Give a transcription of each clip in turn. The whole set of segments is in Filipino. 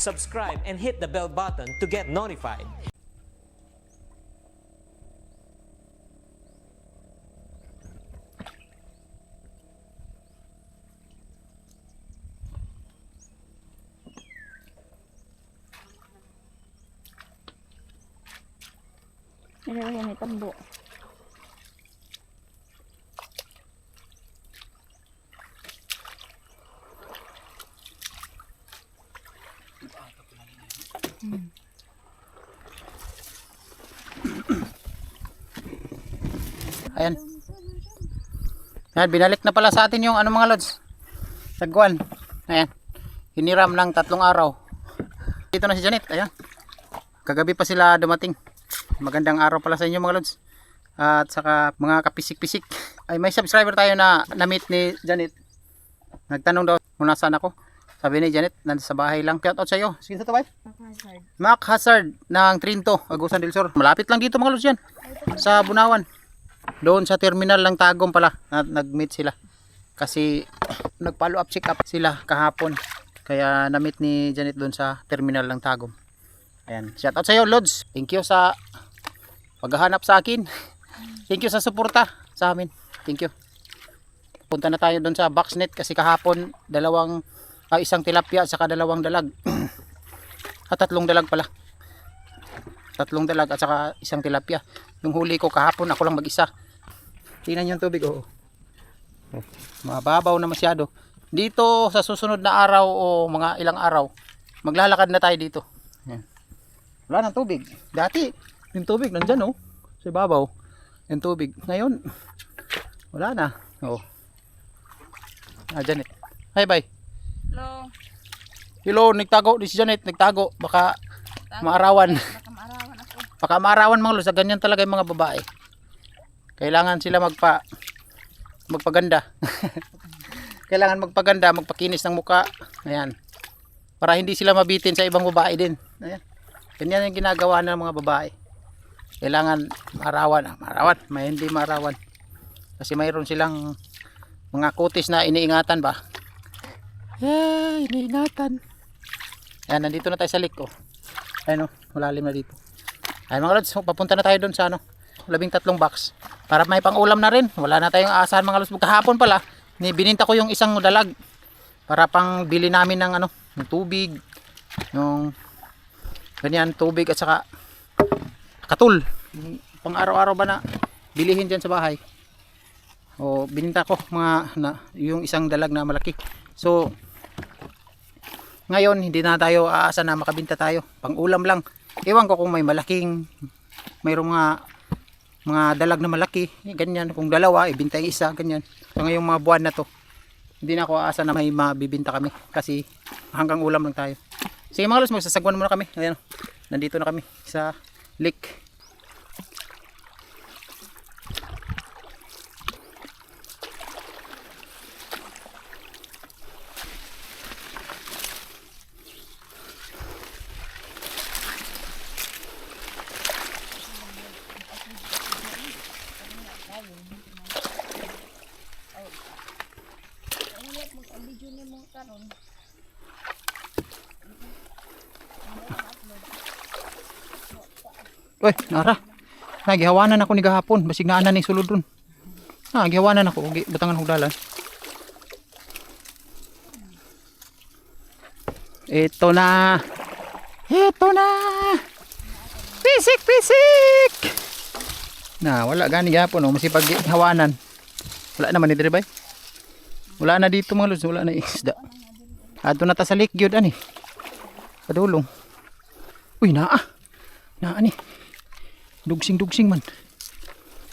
subscribe, and hit the bell button to get notified. Yan may tambo. Ayan. Ayan, binalik na pala sa atin yung ano mga lods. Sagwan. Ayan. Hiniram ng 3 araw. Dito na si Janet. Ayan. Kagabi pa sila dumating. Magandang araw pala sa inyo mga lods. At saka mga kapisik-pisik. Ay may subscriber tayo na na-meet ni Janet. Nagtanong daw kung nasaan ako. Sabi ni Janet, nandito sa bahay lang. Shout out sa iyo. Sige sa tabay. Mac Hazard ng Trinto, Agusan del Sur. Malapit lang dito mga lods yan. Sa Bunawan. Doon sa terminal ng Tagum pala nag-meet sila. Kasi nag-follow up check up sila kahapon. Kaya na-meet ni Janet doon sa terminal ng Tagum. Ayan, shout out sa iyo Lods. Thank you sa paghahanap sa akin. Thank you sa suporta sa amin. Thank you. Punta na tayo doon sa Boxnet kasi kahapon isang tilapia saka 2 dalag. At 3 dalag pala. 3 dalag at saka isang tilapia. Yung huli ko kahapon ako lang mag-isa. Tingnan yung tubig oh. Mababaw na masyado. Dito sa susunod na araw o mga ilang araw, maglalakad na tayo dito. Ayan. Wala nang tubig. Dati yung tubig nandyan oh. Sa ibabaw. Yung tubig. Ngayon wala na. Oh. Janet. Hi bye. Hello. Hello, nagtago di si Janet, nagtago. Baka maarawan. Baka maarawan mga lods. Ganyan talaga yung mga babae. Kailangan sila magpaganda. Kailangan magpaganda, magpakinis ng muka. Ayan. Para hindi sila mabitin sa ibang babae din. Ayan. Ganyan yung ginagawa ng mga babae. Kailangan maarawan. May hindi maarawan. Kasi mayroon silang mga kutis na iniingatan ba? Iniingatan. Ayan, nandito na tayo sa lake. Ayan o, malalim na dito. Ayan mga lods, papunta na tayo doon sa 13 box. Para may pang-ulam na rin. Wala na tayong aasahan mga lods. Kahapon pala, bininta ko yung isang dalag. Para pang bili namin ng ng tubig. Yung ganyan, tubig at saka katul. Pang araw-araw ba na bilihin dyan sa bahay. O bininta ko yung isang dalag na malaki. So ngayon hindi na tayo aasa na makabinta tayo. Pang-ulam lang. Ewan ko kung may mayroong mga dalag na malaki, ganyan. Kung dalawa, ibinta yung isa, ganyan. So ngayong mga buwan na to, hindi na ako aasa na may mabibinta kami. Kasi hanggang ulam lang tayo. Sige mga lods, magsasagwan muna kami. Ayan, nandito na kami sa lake. Uy, nara. Nagihawanan ako ni gahapon. Basig na anan ni sulod dun. Nagihawanan ako. Butangan hugdalan. Ito na. Pisik. Wala gani gahapon. Masipag hawanan. Wala naman ni Diribay. Wala na dito mga lods. Wala na isda. Ato na ta sa lake gyud ani. Padulong. Uy, naa ni. Dugsing man.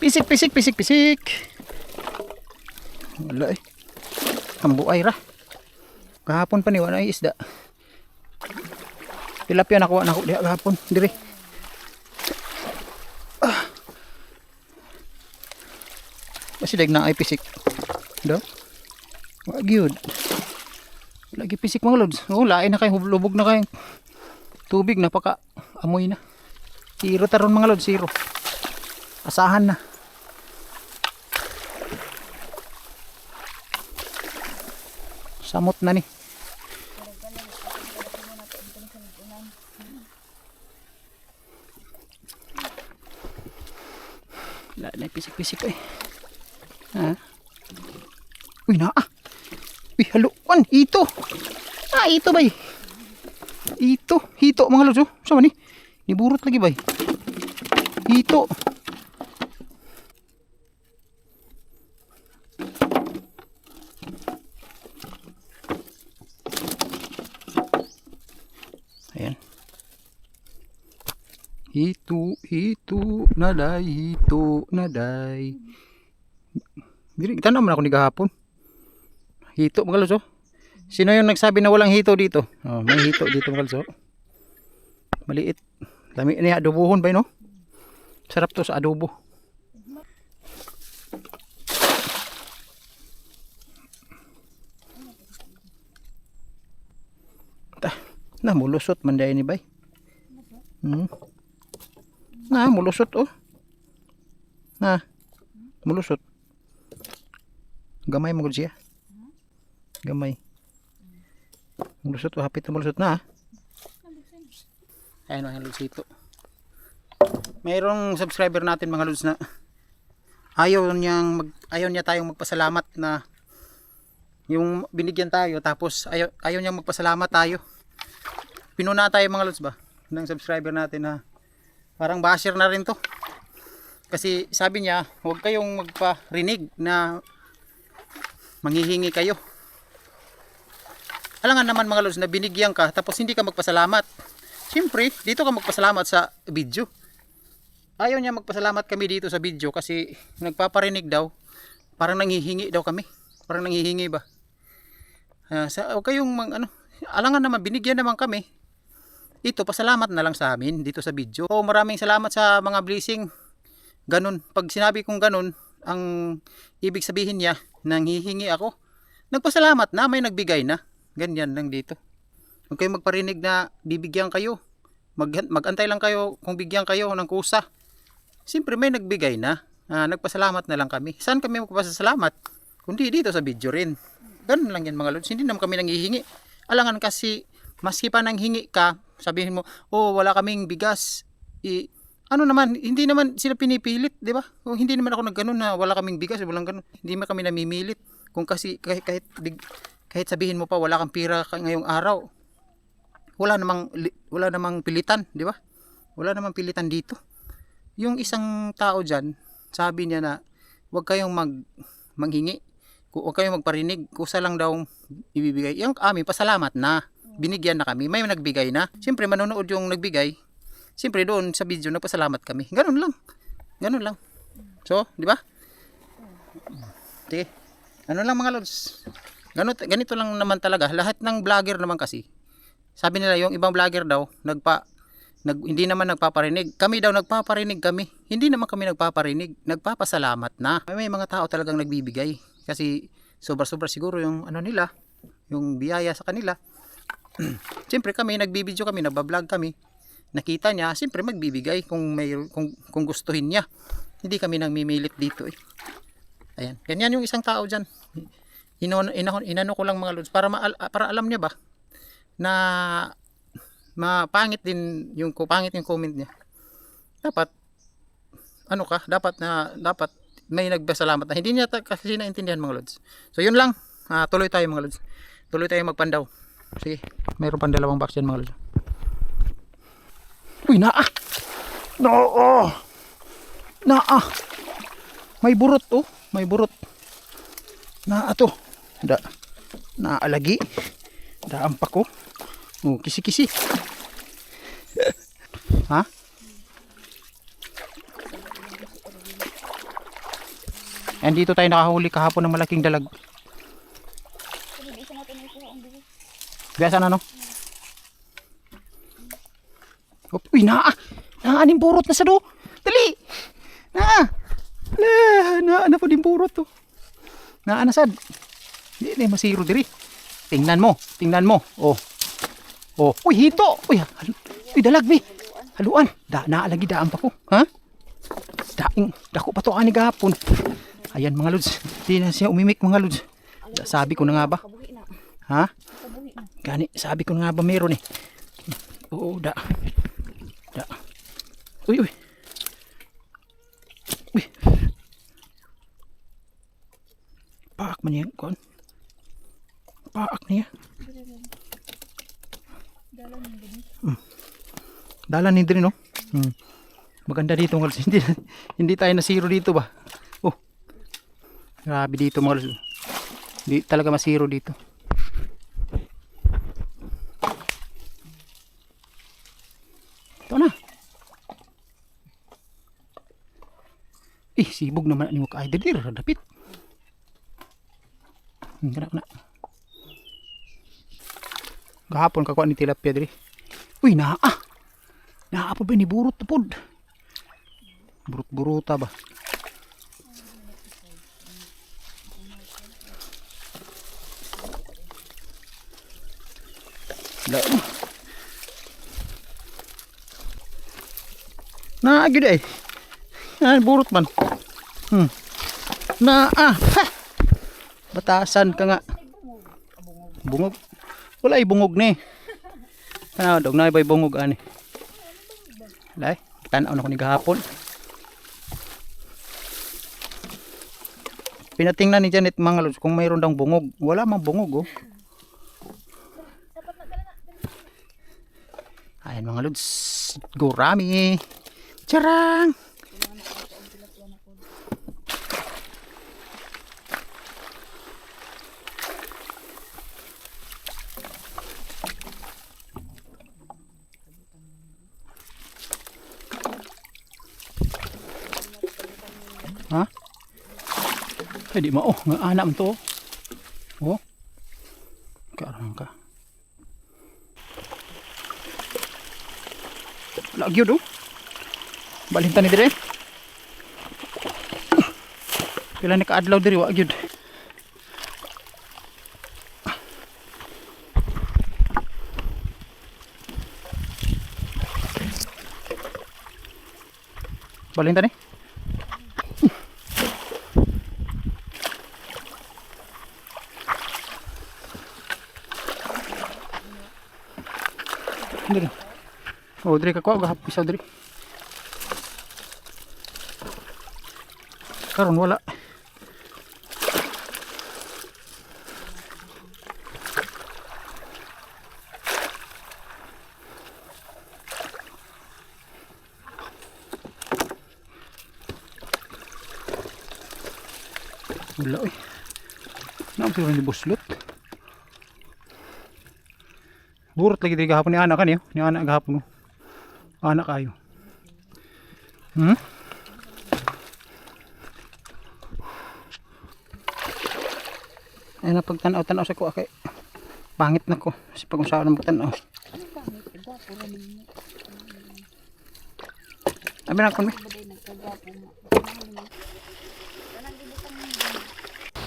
Pisik. Wala eh. Ambuay ra. Kahapon pa ni wala ay isda. Tilapia nakuha na ako diha kahapon. Dire. Basi na ay pisik. Do. Wa gyud. Lagi pisik mga lods. Lain na kay lubog na kay tubig, napaka amoy na. Zero taron mga lods, zero. Asahan na. Samot na ni. Wala na pisik-pisik eh. Ha? Uy, naa. Uy, haluan. Ito. Ito bay. Hito mga lods. Sama ni? Niburot lagi bay. Hito. Ayan. Hito naday. Dili kita naman ako ni gahapon. Hito mga lods. Sino yung nagsabi na walang hito dito? Oh, may hito dito mga lods. Maliit. Lami ni adobohon ba no? Sarap to sa adobo. Na mulusot man dai ni bay. Na mulusot oh. Na mulusot. Gamay mo gud siya. Gamay. Mulusot oh, hapit na mulusot na. Ayun mga lods ito. Mayroong subscriber natin mga lods na ayaw niya tayong magpasalamat na yung binigyan tayo tapos ayaw niya magpasalamat tayo. Pinuna tayo mga lods ba ng subscriber natin na parang basher na rin to. Kasi sabi niya huwag kayong magparinig na manghihingi kayo. Alangan naman mga lods na binigyan ka tapos hindi ka magpasalamat. Siyempre, dito ka magpasalamat sa video. Ayaw niya magpasalamat kami dito sa video kasi nagpaparinig daw. Parang nanghihingi daw kami. Parang nanghihingi ba? Huwag kayong alangan naman, binigyan naman kami. Ito, pasalamat na lang sa amin dito sa video. Oh, maraming salamat sa mga blessing. Ganun. Pag sinabi kong ganun, ang ibig sabihin niya, nanghihingi ako. Nagpasalamat na, may nagbigay na. Ganyan lang dito. Huwag kayong magparinig na bibigyan kayo. Magantay lang kayo kung bigyan kayo ng kusa. Siyempre may nagbigay na. Nagpasalamat na lang kami. Saan kami magpasalamat? Kundi dito sa video rin. Ganun lang yan mga lods. Hindi naman kami nanghihingi. Alangan kasi maski pa nanghingi ka, sabihin mo, oh wala kaming bigas. Ano naman, hindi naman sila pinipilit, di ba? O, hindi naman ako nagganon na wala kaming bigas, walang ganon. Hindi man kami namimilit. Kung kasi kahit sabihin mo pa wala kang pira ngayong araw. Wala namang pilitan, di ba? Wala namang pilitan dito. Yung isang tao diyan, sabi niya na huwag kayong manghingi, huwag kayong magparinig, kusa lang daw ibibigay. Yung amin pasalamat na, binigyan na kami, may nagbigay na. Siyempre manonood yung nagbigay. Siyempre doon sa video nagpasalamat kami. Ganun lang. Ganun lang. So, di ba? Sige. Ano lang mga lods. Ganito lang naman talaga. Lahat ng vlogger naman kasi. Sabi nila yung ibang vlogger daw hindi naman nagpaparinig. Kami daw nagpaparinig kami. Hindi naman kami nagpaparinig. Nagpapasalamat na. May mga tao talagang nagbibigay. Kasi sobra-sobra siguro yung nila, yung biyaya sa kanila. Siyempre kami nagbibideo kami, nagbablog kami. Nakita niya, siyempre magbibigay kung gustuhin niya. Hindi kami nang mimilit dito eh. Ayan, ganyan yung isang tao diyan. Inano ko lang mga lods para alam niya ba na mapangit din yung comment niya. Dapat dapat may nagpasalamat na hindi niya kasi naintindihan mga lods. So yun lang, tuloy tayo mga lods. Tuloy tayo magpandaw. Sige, mayroon pang dalawang box yan mga lods. Uy, naa! No! Naa! May burot oh, may burot. Naa to. Naalagi. Daampak ko. Oh, kisi-kisi. Ha? And dito tayo nakahuli kahapon ng malaking dalag. Biasa na no? Uy, naaning burot na sa do. Dali! Na po din burot to. Naanasad. Hindi na masiro diri. Tingnan mo. Oh. Uy, hito. Uy, dalag bi. Haluan. Naalagi daan pa ko. Ha? Dako pa to ani gahapon. Ayan mga lods. Di na siya umimik mga lods. Sabi ko na nga ba? Ha? Gani, sabi ko na nga ba meron eh. Oo, da. Uy. niya kon. Paak niya. Dalan ni din no. Maganda dito mga lods. Hindi tayo nasiro dito ba? Oh. Grabe dito mga lods. Hindi talaga masiro dito. Ito na. Sibog naman ni mo ka. Ay, dir, dapit. Kana. Gahapon kakuha ni tilapia diri. Uy, naa. Naa pa ba ni burot na pod? Burot-buruta ba? Naa gid ay. Burot man. Naa. Batasan ka nga. Bungog. Wala ay bungog ni. Kana dog na bay bungog ani. Lay, tan-aw na ko ni gahapon. Pinatingnan ni Janet mga lods kung mayroon daw bungog. Wala mang bungog oh. Ayan mga lods. Gurami. Charang. Ha? Ay di mao, nga anak mo to. Oh. Karang ka. Lagi do. Balintan ni dire. Pila ni kaadlaw diri wa gyud. Balintan ni. Diri. Oh, diri ka ko gahapisaw diri. Karon wala. Wala eh. Naapiro ni buslot. Burot lagi diri gahapon ni anak kan yo. Ni anak gahapon. Anak kayo. Ay na pagtanaw-tanaw sa ko kay pangit na ko si pag usawa na magtanaw. Abi na kon mi.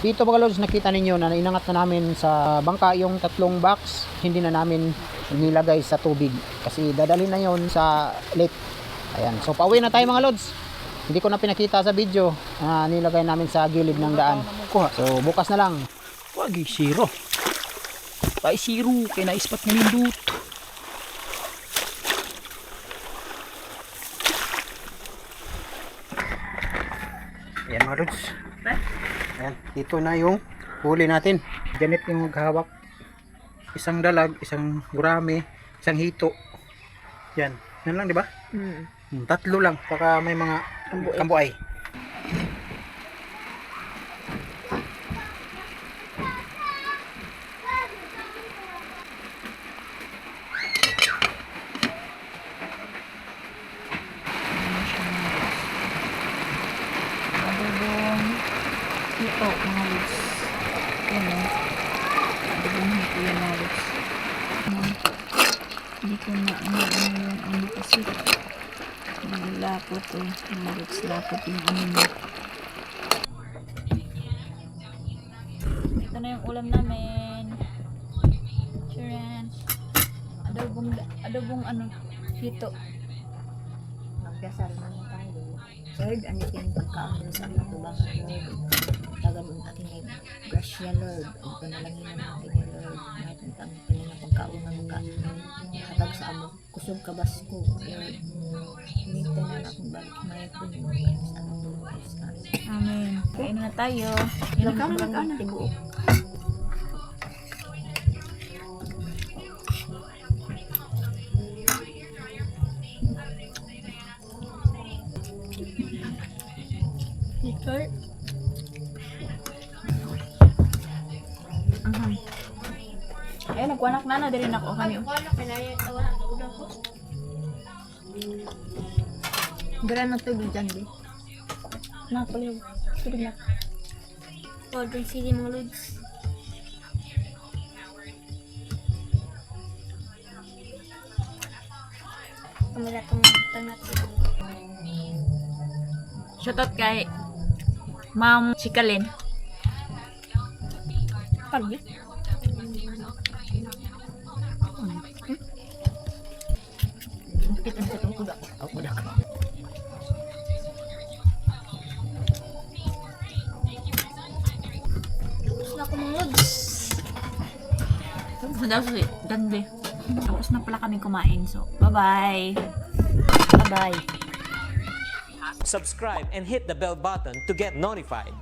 Dito mga lods, nakita ninyo na inangat na namin sa bangka yung 3 box. Hindi na namin nilagay sa tubig kasi dadalhin na yon sa lake. Ayan, so pauwi na tayo mga lods. Hindi ko na pinakita sa video, nilagay namin sa gilid ng daan. So bukas na lang. Wag zero. Tay zero kay na ispat na lindut. Ayan mga lods. Ayan, dito na yung huli natin. Ganit yung maghawak. Isang dalag, isang gurami, isang hito. Yan. Yan lang, di ba? 3 lang. Saka may mga kambuay. Ito, mga lods. Yan o. Adobong hito yan mga lods. Hindi ko na yung ano kasi. Lapot o. Mga lods, lapot yung ano mo. Ito na yung ulam namin. Charan. Adobong ano, hito. Magdasal man tayo. Lord, anitin pagkaon sa mga tubang tagal ang ating grasya, Lord. Ang panalangin ng ating Lord. Ngayon ang kanilang pagkaon ng hatag sa amo kusog kabasko. Minta na akong balik may puno. Sa akong Amen. Kain na tayo. Nagkana. Tibuok. Ikaw? Ayun, nagwanak na din ako kami. Gara na tubig dyan, di. Nakuliw. Tubig na. O, dun sili mga lods. Kamala itong tangat. Shoutout kay Ma'am Chikalin. Kalbi. Kita sa itong kudak. Kudak. Tapos na ako mga lods. So, daw si Dande. Tapos na pala kami kumain. So, bye-bye. Bye-bye. Subscribe and hit the bell button to get notified.